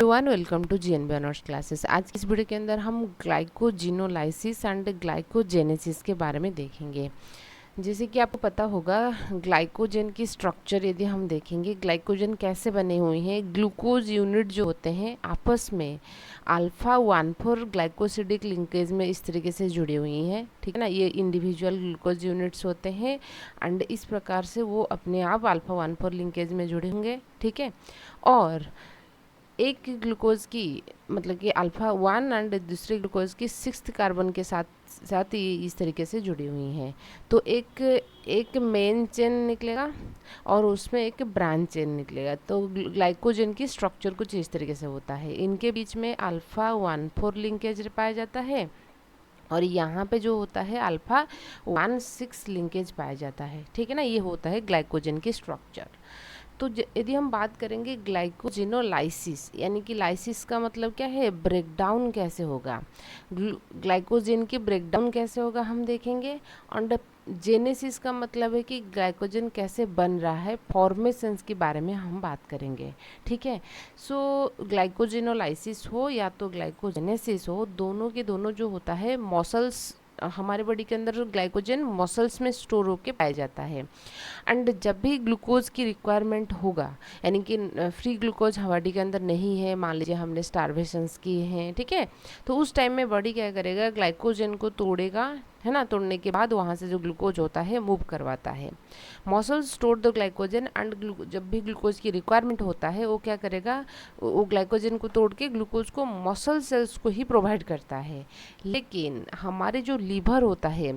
Everyone, welcome to G N B honours classes. आज की इस वीडियो के अंदर हम ग्लाइकोजिनोलाइसिस एंड ग्लाइकोजेनेसिस के बारे में देखेंगे। जैसे कि आपको पता होगा, ग्लाइकोजन की स्ट्रक्चर यदि हम देखेंगे, ग्लाइकोजन कैसे बने हुए हैं। ग्लूकोज यूनिट जो होते हैं आपस में अल्फा 1,4 ग्लाइकोसिडिक लिंकेज में इस तरीके से जुड़ी हुई हैं, ठीक है ना। ये इंडिविजुअल ग्लूकोज यूनिट्स होते हैं एंड इस प्रकार से वो अपने आप अल्फा 1,4 लिंकेज में जुड़े होंगे, ठीक है। और एक ग्लूकोज की मतलब कि अल्फा 1 एंड दूसरे ग्लूकोज की 6th कार्बन के साथ ही इस तरीके से जुड़ी हुई हैं। तो एक मेन चेन निकलेगा और उसमें एक ब्रांच चेन निकलेगा। तो ग्लाइकोजन की स्ट्रक्चर कुछ इस तरीके से होता है। इनके बीच में अल्फा 1,4 लिंकेज पाया जाता है और यहाँ पे जो होता है अल्फा 1,6 लिंकेज पाया जाता है, ठीक है ना। ये होता है ग्लाइकोजन की स्ट्रक्चर। तो यदि हम बात करेंगे ग्लाइकोजिनोलाइसिस, यानी कि लाइसिस का मतलब क्या है, ब्रेकडाउन कैसे होगा, ग्लाइकोजन की ब्रेकडाउन कैसे होगा हम देखेंगे। और जेनेसिस का मतलब है कि ग्लाइकोजन कैसे बन रहा है, फॉर्मेशंस के बारे में हम बात करेंगे, ठीक है। सो ग्लाइकोजिनोलाइसिस हो या तो ग्लाइकोजेनेसिस हो, दोनों के दोनों जो होता है मसल्स, हमारे बॉडी के अंदर ग्लाइकोजन मसल्स में स्टोर होकर पाया जाता है। एंड जब भी ग्लूकोज की रिक्वायरमेंट होगा, यानी कि फ्री ग्लूकोज बॉडी के अंदर नहीं है, मान लीजिए हमने स्टारवेशंस किए हैं, ठीक है, तो उस टाइम में बॉडी क्या करेगा, ग्लाइकोजन को तोड़ेगा, है ना। तोड़ने के बाद वहाँ से जो ग्लूकोज होता है मूव करवाता है। Muscle store the glycogen and जब भी ग्लूकोज की रिक्वायरमेंट होता है वो क्या करेगा, वो ग्लाइकोजन को तोड़ के ग्लूकोज को मसल सेल्स को ही प्रोवाइड करता है। लेकिन हमारे जो लीवर होता है,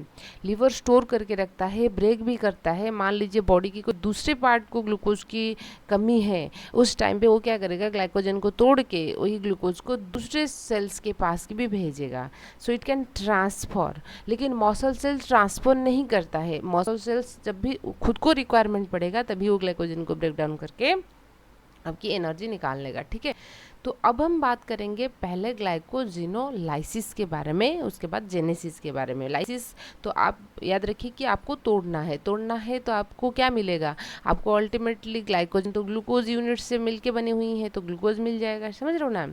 लीवर स्टोर करके रखता है, ब्रेक भी करता है। मान लीजिए बॉडी की कोई दूसरे पार्ट को ग्लूकोज की कमी है, उस टाइम पे वो क्या करेगा, ग्लाइकोजन को तोड़ के वही ग्लूकोज को दूसरे सेल्स के पास भी भेजेगा। So it can transfer. लेकिन मसल सेल्स ट्रांसफर नहीं करता है। मसल सेल्स जब भी खुद को रिक्वायरमेंट पड़ेगा तभी वो ग्लाइकोजन को ब्रेक डाउन करके आपकी एनर्जी निकाल लेगा, ठीक है। तो अब हम बात करेंगे पहले ग्लाइकोजिनोलाइसिस के बारे में, उसके बाद जेनेसिस के बारे में। लाइसिस तो आप याद रखिए कि आपको तोड़ना है तो आपको क्या मिलेगा, आपको अल्टीमेटली ग्लाइकोजन तो ग्लूकोज यूनिट से मिलके बनी हुई है तो ग्लूकोज मिल जाएगा, समझ रहे हो ना।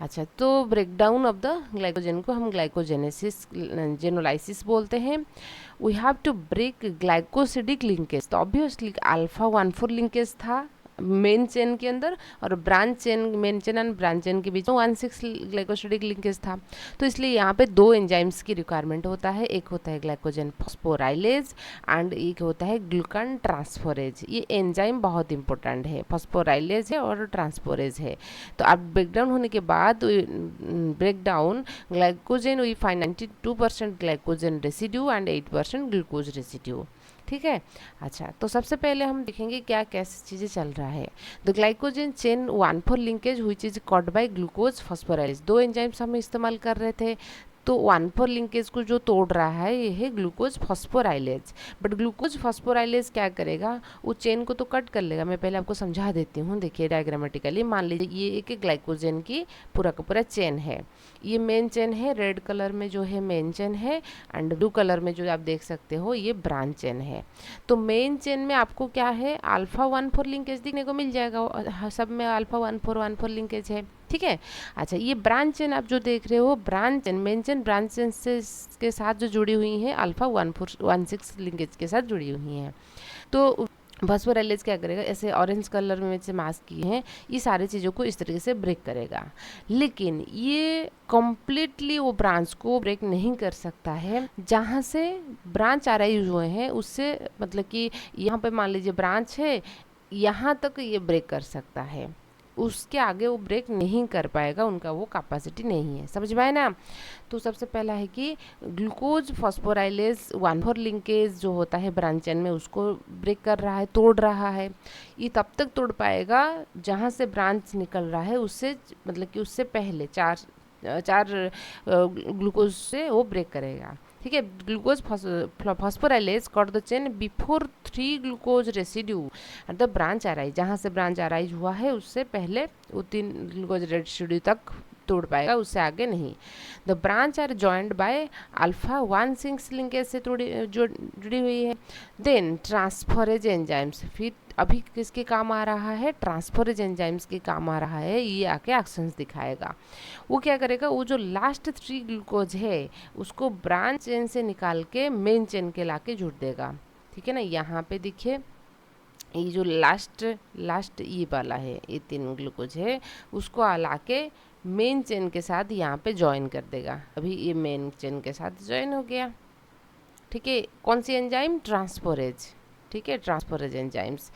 अच्छा, तो ब्रेकडाउन ऑफ द ग्लाइकोजन को हम ग्लाइकोजेनेसिस जेनोलाइसिस बोलते हैं। We have to break glycosidic linkage. तो ऑब्वियसली अल्फा 1,4 लिंकेज था मेन चेन के अंदर और branch chain, main chain and branch chain के बीच में 1,6 ग्लाइकोसिडिक लिंकेज था। तो इसलिए यहाँ पे दो एंजाइम्स की रिक्वायरमेंट होता है। एक होता है ग्लाइकोजन फॉस्फोराइलेज एंड एक होता है ग्लूकन ट्रांसफोरेज। ये एंजाइम बहुत इंपॉर्टेंट है, फॉस्फोराइलेज है और ट्रांसफोरेज है। तो अब ब्रेकडाउन होने के बाद breakdown glycogen we find 92% glycogen residue and 8% glucose residue, ठीक है। अच्छा, तो सबसे पहले हम देखेंगे क्या कैसी चीज़ें चल रहा है। The glycogen chain 1,4 linkage which is called by glucose phosphorylase. दो एंजाइम्स हम इस्तेमाल कर रहे थे। तो 1,4 लिंकेज को जो तोड़ रहा है ये है glucose phosphorylase. But glucose phosphorylase क्या करेगा, वो चेन को तो कट कर लेगा। मैं पहले आपको समझा देती हूँ, देखिए डायग्रामेटिकली। मान लीजिए ये एक ग्लाइकोजन की पूरा का पूरा चेन है, ये मेन चेन है, रेड कलर में जो है मेन चेन है एंड ब्लू कलर में जो आप देख सकते हो ये ब्रांच चेन है। तो मेन चेन में आपको क्या है, अल्फा 1,4 लिंकेज देखने को मिल जाएगा, सब में अल्फा 1,4 लिंकेज है, ठीक है। अच्छा, ये ब्रांच चेन आप जो देख रहे हो, branch chain main chain branch chain से के साथ जो जुड़ी हुई हैं अल्फा 1,6 लिंकेज के साथ जुड़ी हुई हैं। तो फॉस्फोराइलेज क्या करेगा, ऐसे ऑरेंज कलर में से मास्क किए हैं, ये सारी चीज़ों को इस तरीके से ब्रेक करेगा। लेकिन ये कम्प्लीटली वो ब्रांच को ब्रेक नहीं कर सकता है। जहाँ से ब्रांच अराइज हुए हैं उससे, मतलब कि यहाँ पे मान लीजिए ब्रांच है, यहाँ तक ये ब्रेक कर सकता है, उसके आगे वो ब्रेक नहीं कर पाएगा, उनका वो कैपेसिटी नहीं है, समझ में आए ना। तो सबसे पहला है कि ग्लूकोज फॉस्फोराइलेज 1,4 लिंकेज जो होता है ब्रांच चेन में उसको ब्रेक कर रहा है, तोड़ रहा है। ये तब तक तोड़ पाएगा जहाँ से ब्रांच निकल रहा है उससे, मतलब कि उससे पहले चार ग्लूकोज से वो ब्रेक करेगा, ठीक है। Glucose phosphorylase cut the chain before 3 glucose residue at the branch arise. जहाँ से ब्रांच अराइज हुआ है उससे पहले वो 3 ग्लूकोज रेसिड्यू तक तोड़ पाएगा, उससे आगे नहीं। The branch are joined by alpha 1,6 linkage से जुड़ी हुई है। देन ट्रांसफरेज एंजाइम्स, फिर अभी किसके काम आ रहा है, ट्रांसफरेज एंजाइम्स के काम आ रहा है, ये आके एक्शंस दिखाएगा। वो क्या करेगा, वो जो लास्ट 3 ग्लूकोज है उसको ब्रांच चेन से निकाल के मेन चेन के लाके जुड़ देगा। ठीक है ना, यहाँ पे देखिए ये जो लास्ट ये वाला है, ये 3 ग्लूकोज है, उसको ला के मेन चेन के साथ यहाँ पे ज्वाइन कर देगा। अभी ये मेन चेन के साथ ज्वाइन हो गया। ठीक है, कौन सी एंजाइम, ट्रांसफोरेज। ठीक है, ट्रांसफोरेज एंजाइम्स।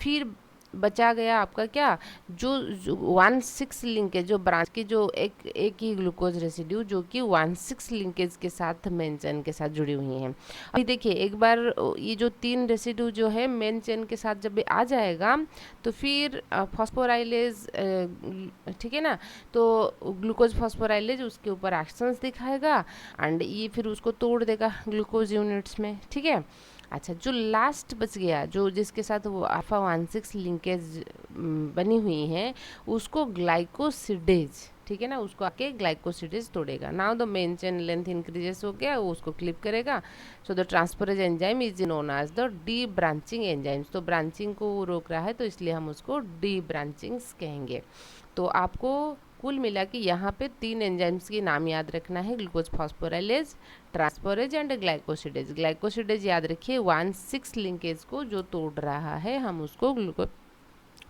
फिर बचा गया आपका क्या, जो 1,6 लिंकेज, जो ब्रांच की जो एक ही ग्लूकोज रेसिड्यू जो कि 1,6 लिंकेज के साथ मेन चेन के साथ जुड़ी हुई हैं। अभी देखिए एक बार ये जो 3 रेसिड्यू जो है मेन चेन के साथ जब आ जाएगा तो फिर फॉस्फोराइलेज, ठीक है ना, तो ग्लूकोज फॉस्फोराइलेज उसके ऊपर एक्शंस दिखाएगा एंड ये फिर उसको तोड़ देगा ग्लूकोज यूनिट्स में। ठीक है, अच्छा जो लास्ट बच गया, जो जिसके साथ वो अल्फा 1,6 लिंकेज बनी हुई है, उसको ग्लाइकोसिडेज, ठीक है ना, उसको आके ग्लाइकोसिडेज तोड़ेगा। Now the main chain length increases हो गया, वो उसको क्लिप करेगा। So the transferase enzyme is known as the debranching enzymes. तो ब्रांचिंग को वो रोक रहा है तो इसलिए हम उसको डी ब्रांचिंग्स कहेंगे। तो आपको कुल मिला के यहाँ पे 3 एंजाइम्स के नाम याद रखना है, ग्लूकोज फॉस्फोराइलेज, ट्रांसफोरेज एंड ग्लाइकोसिडेज। ग्लाइकोसिडेज याद रखिए 1,6 लिंकेज को जो तोड़ रहा है, हम उसको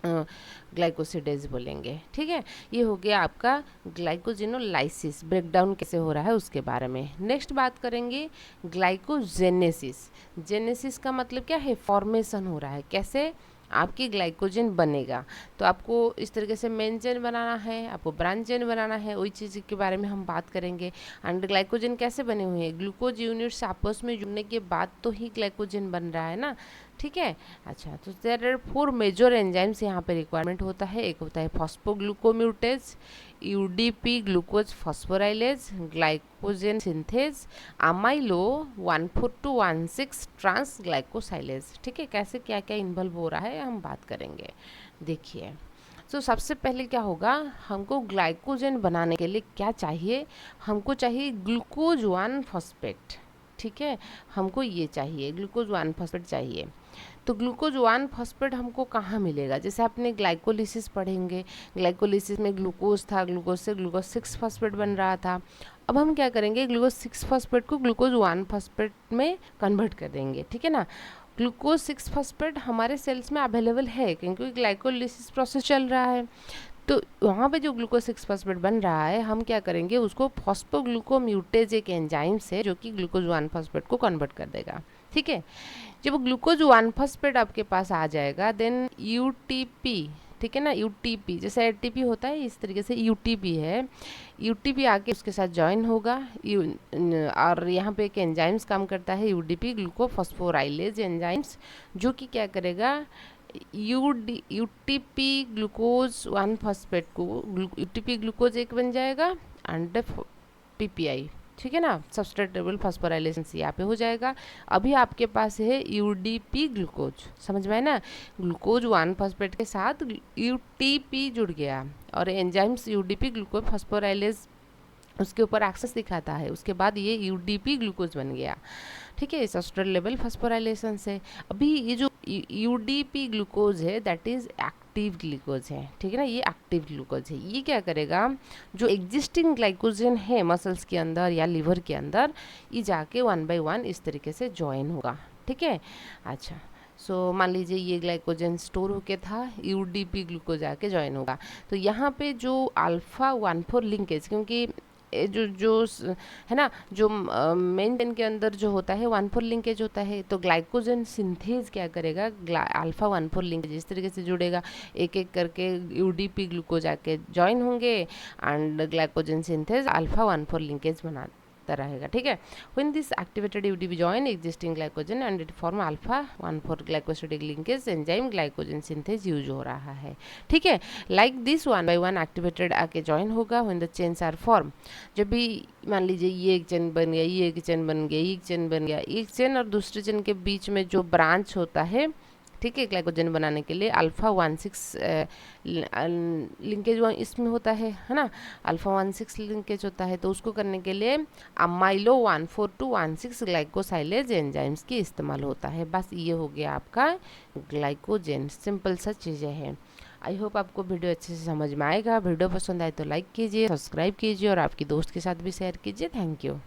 ग्लाइकोसिडेज बोलेंगे। ठीक है, ये हो गया आपका ग्लाइकोजिनोलाइसिस, ब्रेकडाउन कैसे हो रहा है उसके बारे में। नेक्स्ट बात करेंगे ग्लाइकोजेनेसिस। जेनेसिस का मतलब क्या है, फॉर्मेशन हो रहा है, कैसे आपकी ग्लाइकोजन बनेगा। तो आपको इस तरीके से मेन चेन बनाना है, आपको ब्रांच चेन बनाना है, वही चीज़ के बारे में हम बात करेंगे। एंड ग्लाइकोजन कैसे बने हुए हैं, ग्लूकोज यूनिट्स आपस में जुड़ने के बाद तो ही ग्लाइकोजन बन रहा है ना। ठीक है, अच्छा तो देयर आर 4 मेजर एंजाइम्स यहाँ पे रिक्वायरमेंट होता है। एक होता है phosphoglucomutase, U D P glucose phosphorylase, glycogen synthase, amylo 1,4-1,6 transglycosylase. ठीक है, कैसे क्या क्या इन्वॉल्व हो रहा है हम बात करेंगे। देखिए तो सबसे पहले क्या होगा, हमको ग्लाइकोजन बनाने के लिए क्या चाहिए, हमको चाहिए ग्लूकोज 1 फॉस्फेट। ठीक है, हमको ये चाहिए, ग्लूकोज 1 फॉस्फेट चाहिए। तो ग्लूकोज 1 फॉस्फेट हमको कहाँ मिलेगा, जैसे आपने ग्लाइकोलिसिस पढ़ेंगे, ग्लाइकोलिसिस में ग्लूकोज था, ग्लूकोज से ग्लूकोज 6 फॉस्फेट बन रहा था। अब हम क्या करेंगे, ग्लूकोज 6 फॉस्फेट को ग्लूकोज 1 फॉस्फेट में कन्वर्ट कर देंगे। ठीक है ना, ग्लूकोज 6 फॉस्फेट हमारे सेल्स में अवेलेबल है क्योंकि ग्लाइकोलिसिस प्रोसेस चल रहा है। तो वहाँ पे जो ग्लूकोज 6 फॉस्फेट बन रहा है, हम क्या करेंगे, उसको फॉस्फोग्लूकोम्यूटेज एक एंजाइम से जो कि ग्लूकोज 1 फॉस्फेट को कन्वर्ट कर देगा। ठीक है, जब ग्लूकोज 1 फॉस्फेट आपके पास आ जाएगा देन यूटीपी, ठीक है ना, यूटीपी जैसे एटीपी होता है इस तरीके से यूटीपी है, यूटीपी आके उसके साथ ज्वाइन होगा। और यहाँ पे एक एंजाइम्स काम करता है यूडीपी ग्लूकोफॉस्फोराइलेज एंजाइम्स, जो कि क्या करेगा, यूटीपी ग्लूकोज 1 फॉस्फेट को यूटीपी ग्लूकोज 1 बन जाएगा एंड पीपीआई। ठीक है ना, सबस्ट्रेटेबल फॉस्फोराइलेशन यहाँ पे हो जाएगा। अभी आपके पास है यूडीपी ग्लूकोज, समझ में है ना, ग्लूकोज 1 फॉस्फेट के साथ यूटीपी जुड़ गया और एंजाइम्स यूडीपी ग्लूकोज फॉस्फोराइलेज उसके ऊपर एक्सेस दिखाता है, उसके बाद ये यूडीपी ग्लूकोज बन गया। ठीक है, सबस्ट्रेटेबल फॉस्फोराइलेशन से अभी ये जो यूडीपी ग्लूकोज है दैट इज एक्टिव ग्लूकोज है। ठीक है ना, ये एक्टिव ग्लूकोज है। ये क्या करेगा, जो एग्जिस्टिंग ग्लाइकोजन है मसल्स के अंदर या लिवर के अंदर, ये जाके 1 बाय 1 इस तरीके से ज्वाइन होगा। ठीक है, अच्छा सो मान लीजिए ये ग्लाइकोजन स्टोर होके था, यूडीपी ग्लूकोज आके ज्वाइन होगा। तो यहाँ पे जो अल्फा 1,4 लिंकेज, क्योंकि जो जो है ना, जो मेन चेन के अंदर जो होता है 1,4 लिंकेज होता है, तो ग्लाइकोजन सिंथेज क्या करेगा, अल्फा 1,4 लिंकेज इस तरीके से जुड़ेगा, एक एक करके यूडीपी ग्लूकोज आके ज्वाइन होंगे and glycogen synthase alpha 1,4 linkage बनाता रहेगा। ठीक है, when this activated UDP join existing glycogen and it form alpha 1,4 glycosidic linkage enzyme glycogen synthase use हो रहा है। ठीक है, लाइक दिस 1 बाय 1 एक्टिवेटेड आके ज्वाइन होगा when the chains are form. जब भी मान लीजिए ये एक चेन बन गया, ये एक चेन बन गया, एक चेन बन गया, एक चेन और दूसरे चेन के बीच में जो ब्रांच होता है, ठीक है। ग्लाइकोजन बनाने के लिए अल्फ़ा 16 लिंकेज इसमें होता है ना, अल्फ़ा 16 लिंकेज होता है, तो उसको करने के लिए अमाइलो 14216 ग्लाइकोसाइलेज एंजाइम्स की इस्तेमाल होता है। बस ये हो गया आपका ग्लाइकोजन, सिंपल सा चीज़ें हैं। आई होप आपको वीडियो अच्छे से समझ में आएगा। वीडियो पसंद आए तो लाइक कीजिए, सब्सक्राइब कीजिए और आपकी दोस्त के साथ भी शेयर कीजिए। Thank you.